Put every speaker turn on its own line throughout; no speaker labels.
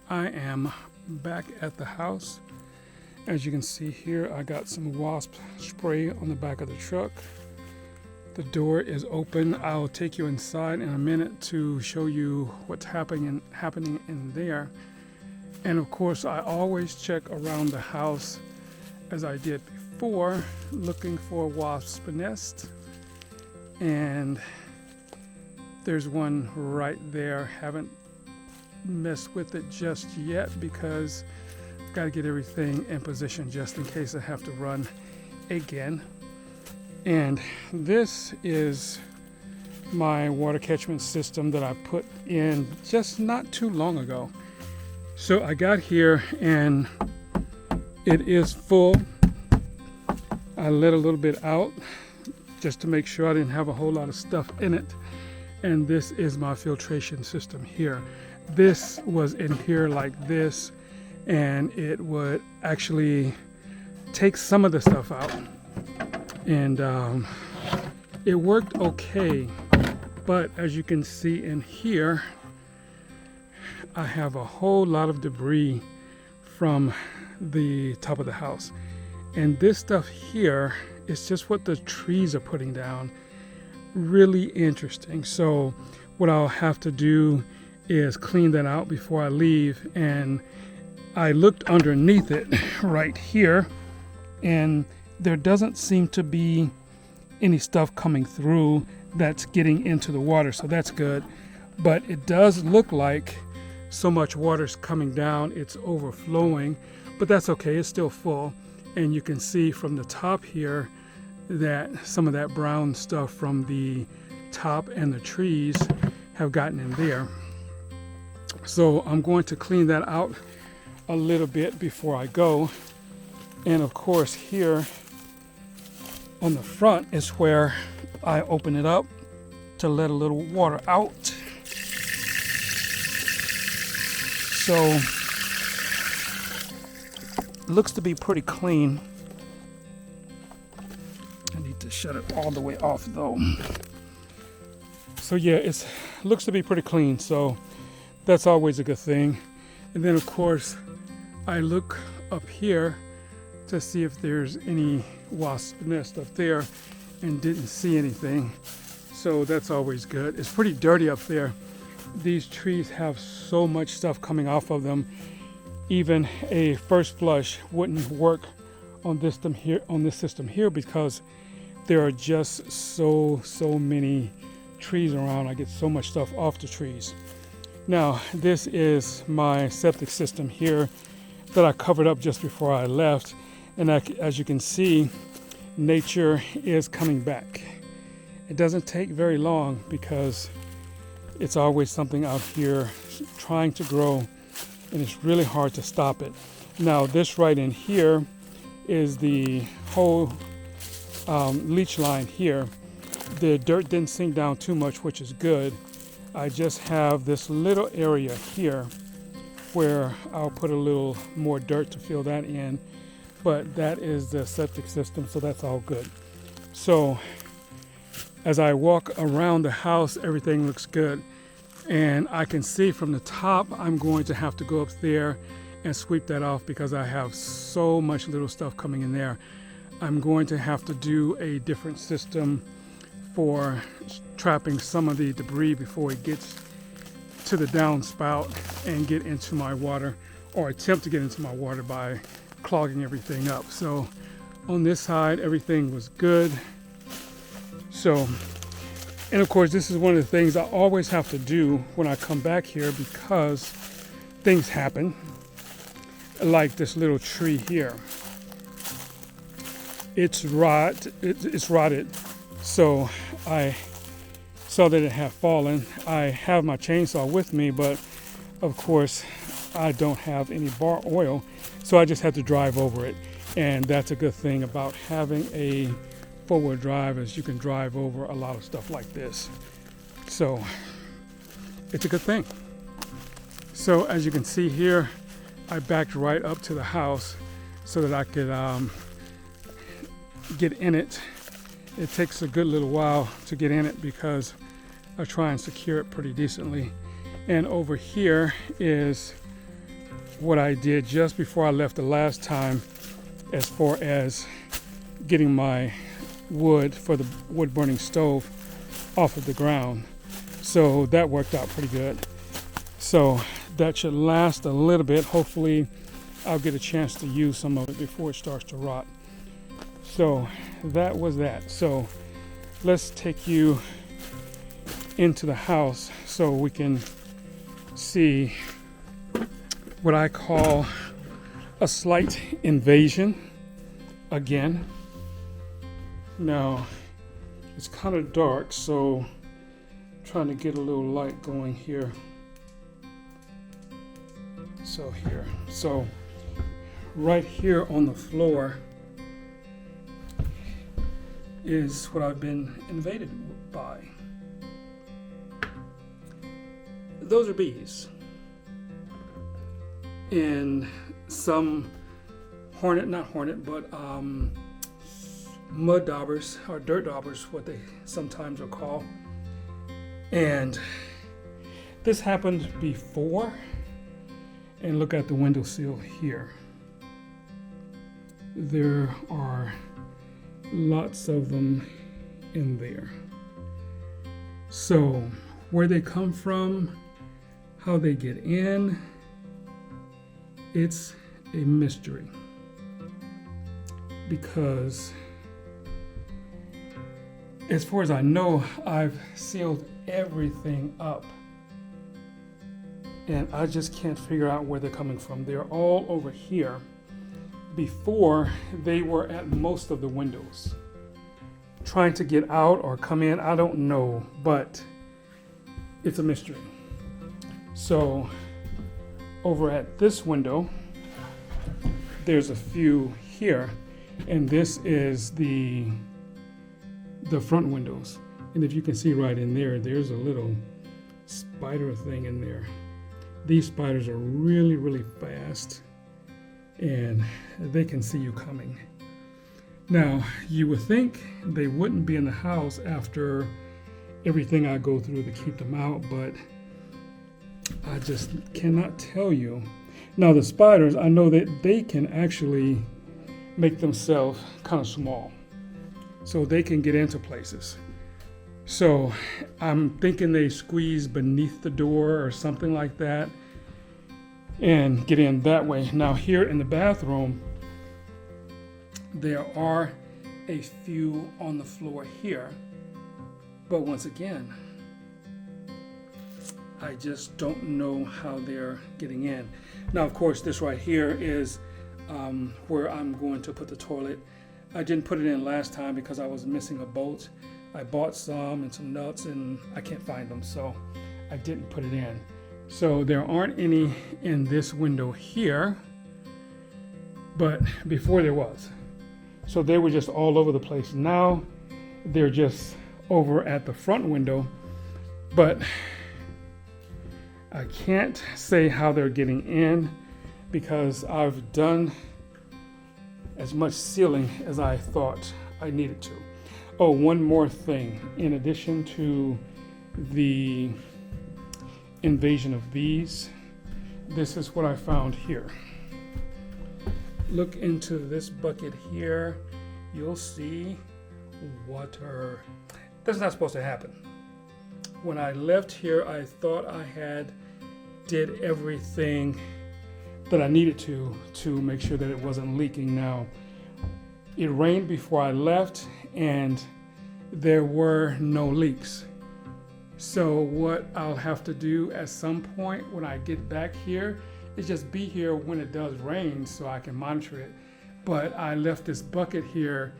I am back at the house. As you can see here, I got some wasp spray on the back of the truck. The door is open. I'll take you inside in a minute to show you what's happening in there. And of course, I always check around the house as I did before, looking for a wasp nest. And there's one right there. Haven't messed with it just yet because I've got to get everything in position just in case I have to run again. And this is my water catchment system that I put in just not too long ago. So I got here and it is full. I let a little bit out just to make sure I didn't have a whole lot of stuff in it. And this is my filtration system here. This was in here like this, and it would actually take some of the stuff out. And it worked okay, but as you can see in here, I have a whole lot of debris from the top of the house. And this stuff here is just what the trees are putting down. Really interesting. So what I'll have to do is clean that out before I leave. And I looked underneath it right here, and there doesn't seem to be any stuff coming through that's getting into the water, so that's good. But it does look like so much water's coming down, it's overflowing, but that's okay, it's still full. And you can see from the top here that some of that brown stuff from the top and the trees have gotten in there. So I'm going to clean that out a little bit before I go. And of course here on the front is where I open it up to let a little water out. So it looks to be pretty clean. I need to shut it all the way off though. So yeah, it looks to be pretty clean, so that's always a good thing. And then of course I look up here to see if there's any wasp nest up there and didn't see anything, so that's always good. It's pretty dirty up there. These trees have so much stuff coming off of them. Even a first flush wouldn't work on this system here because there are just so many trees around. I get so much stuff off the trees. Now this is my septic system here that I covered up just before I left, and as you can see, nature is coming back. It doesn't take very long because it's always something out here trying to grow, and it's really hard to stop it. Now this right in here is the whole leach line here. The dirt didn't sink down too much, which is good. I just have this little area here where I'll put a little more dirt to fill that in, but that is the septic system, so that's all good. So as I walk around the house, everything looks good. And I can see from the top, I'm going to have to go up there and sweep that off because I have so much little stuff coming in there. I'm going to have to do a different system for trapping some of the debris before it gets to the downspout and get into my water, or attempt to get into my water by clogging everything up. So on this side, everything was good. So, and of course, this is one of the things I always have to do when I come back here because things happen, like this little tree here. It's rotted, so I saw that it had fallen. I have my chainsaw with me, but of course I don't have any bar oil, so I just had to drive over it. And that's a good thing about having a four-wheel drive, is you can drive over a lot of stuff like this. So it's a good thing. So as you can see here, I backed right up to the house so that I could get in it. It takes a good little while to get in it because I try and secure it pretty decently. And over here is what I did just before I left the last time as far as getting my wood for the wood burning stove off of the ground. So that worked out pretty good. So that should last a little bit. Hopefully I'll get a chance to use some of it before it starts to rot. So that was that. So let's take you into the house so we can see what I call a slight invasion again. Now it's kind of dark, so I'm trying to get a little light going here. So right here on the floor is what I've been invaded by. Those are bees. And some mud daubers or dirt daubers, what they sometimes are called. And this happened before. And look at the windowsill here. There are lots of them in there. So where they come from, how they get in, it's a mystery. Because as far as I know, I've sealed everything up. And I just can't figure out where they're coming from. They're all over here. Before, they were at most of the windows. Trying to get out or come in, I don't know, but it's a mystery. So over at this window, there's a few here, and this is the front windows. And if you can see right in there, there's a little spider thing in there. These spiders are really, really fast, and they can see you coming. Now, you would think they wouldn't be in the house after everything I go through to keep them out, but I just cannot tell you. Now, the spiders, I know that they can actually make themselves kind of small, so they can get into places. So I'm thinking they squeeze beneath the door or something like that and get in that way. Now here in the bathroom, there are a few on the floor here. But once again, I just don't know how they're getting in. Now, of course, this right here is where I'm going to put the toilet. I didn't put it in last time because I was missing a bolt. I bought some and some nuts and I can't find them, so I didn't put it in. So there aren't any in this window here, but before there was. So they were just all over the place. Now they're just over at the front window, but I can't say how they're getting in because I've done as much sealing as I thought I needed to. Oh, one more thing. In addition to the invasion of bees, this is what I found here. Look into this bucket here. You'll see water. That's not supposed to happen. When I left here, I thought I had did everything that I needed to make sure that it wasn't leaking. Now, it rained before I left and there were no leaks. So what I'll have to do at some point when I get back here is just be here when it does rain so I can monitor it. But I left this bucket here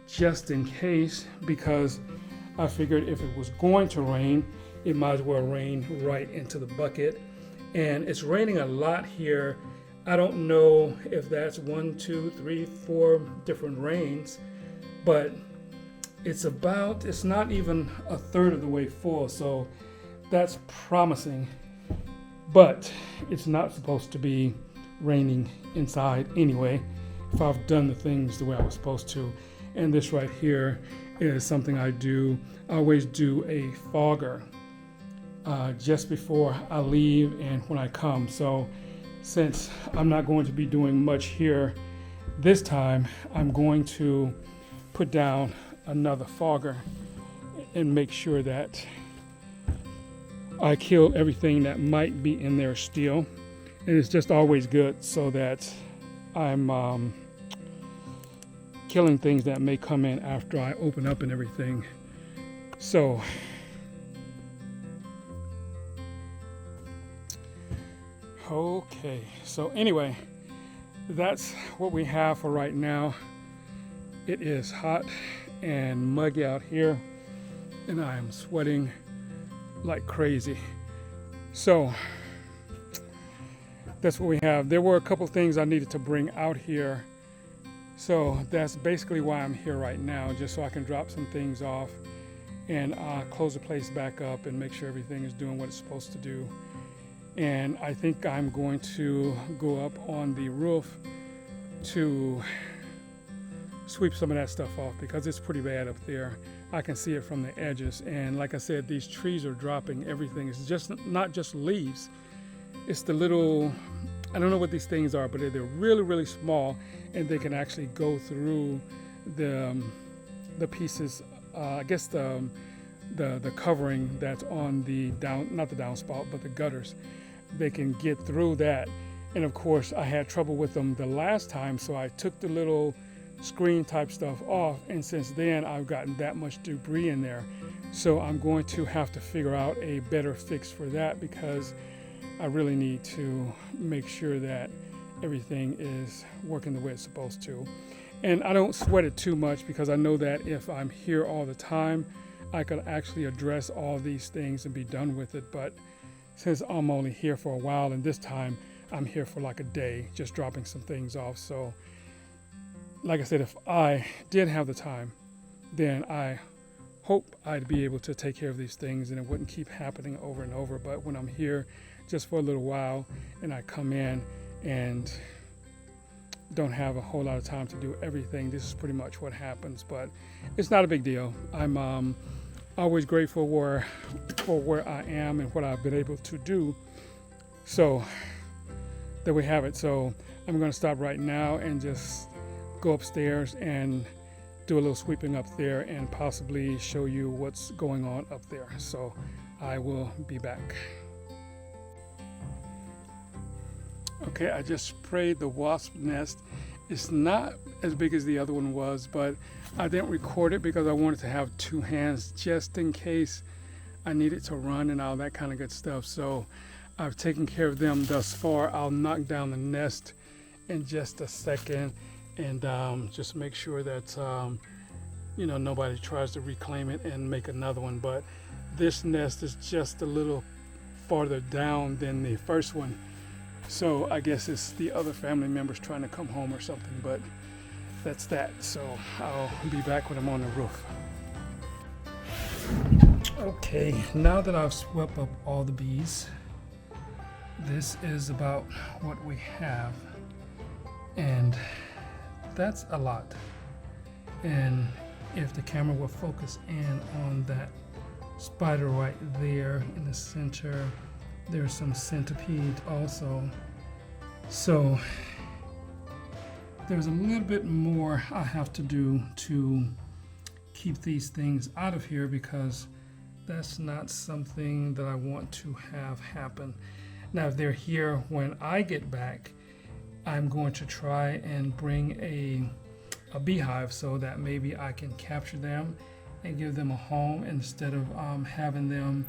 just in case because I figured if it was going to rain, it might as well rain right into the bucket. And it's raining a lot here. I don't know if that's 1, 2, 3, 4 different rains, but it's not even a third of the way full, so that's promising. But it's not supposed to be raining inside anyway, if I've done the things the way I was supposed to. And this right here is something I do. I always do a fogger just before I leave and when I come. So since I'm not going to be doing much here this time, I'm going to put down another fogger and make sure that I kill everything that might be in there still. And it's just always good so that I'm killing things that may come in after I open up and everything. So okay, so anyway, that's what we have for right now. It is hot and muggy out here, and I am sweating like crazy. So that's what we have. There were a couple things I needed to bring out here, so that's basically why I'm here right now, just so I can drop some things off and close the place back up and make sure everything is doing what it's supposed to do. And I think I'm going to go up on the roof to sweep some of that stuff off because it's pretty bad up there. I can see it from the edges, and like I said, these trees are dropping everything. It's just not just leaves, it's the little, I don't know what these things are, but they're really, really small, and they can actually go through the pieces, I guess the covering that's on the not the downspout, but the gutters. They can get through that. And of course, I had trouble with them the last time, so I took the little screen type stuff off, and since then I've gotten that much debris in there. So I'm going to have to figure out a better fix for that, because I really need to make sure that everything is working the way it's supposed to. And I don't sweat it too much, because I know that if I'm here all the time, I could actually address all these things and be done with it. But since I'm only here for a while, and this time I'm here for like a day, just dropping some things off. So like I said, if I did have the time, then I hope I'd be able to take care of these things and it wouldn't keep happening over and over. But when I'm here just for a little while and I come in and don't have a whole lot of time to do everything, this is pretty much what happens. But it's not a big deal. I'm always grateful for where I am and what I've been able to do. So there we have it. So I'm going to stop right now and just go upstairs and do a little sweeping up there and possibly show you what's going on up there. So I will be back. Okay, I just sprayed the wasp nest. It's not as big as the other one was, but I didn't record it because I wanted to have two hands just in case I needed to run and all that kind of good stuff. So I've taken care of them thus far. I'll knock down the nest in just a second and just make sure that nobody tries to reclaim it and make another one. But this nest is just a little farther down than the first one, so I guess it's the other family members trying to come home or something. But that's that. So I'll be back when I'm on the roof. Okay, now that I've swept up all the bees, this is about what we have, and that's a lot. And if the camera will focus in on that spider right there in the center, there's some centipedes also. So there's a little bit more I have to do to keep these things out of here, because that's not something that I want to have happen. Now, if they're here when I get back, I'm going to try and bring a beehive so that maybe I can capture them and give them a home instead of having them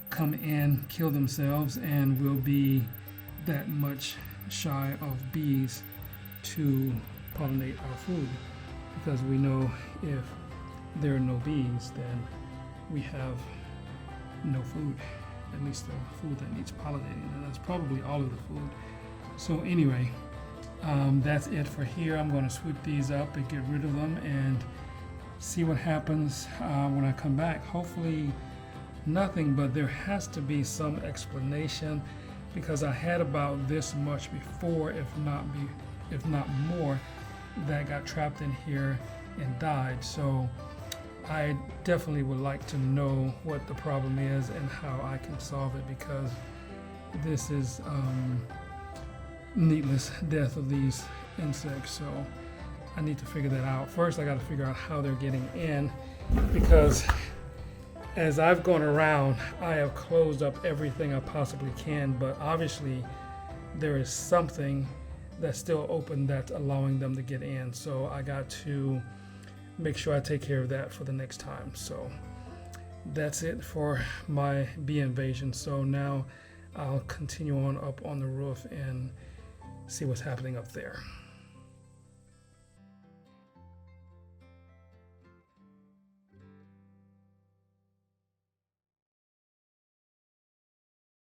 come in, kill themselves, and we'll be that much shy of bees to pollinate our food. Because we know if there are no bees, then we have no food, at least the food that needs pollinating, and that's probably all of the food. So anyway, that's it for here. I'm going to sweep these up and get rid of them and see what happens when I come back. Hopefully nothing, but there has to be some explanation, because I had about this much before, if not more, that got trapped in here and died. So I definitely would like to know what the problem is and how I can solve it, because this is needless death of these insects. So I need to figure that out. First, I got to figure out how they're getting in, because as I've gone around, I have closed up everything I possibly can, but obviously there is something that's still open that's allowing them to get in. So I got to make sure I take care of that for the next time. So that's it for my bee invasion. So now I'll continue on up on the roof and see what's happening up there.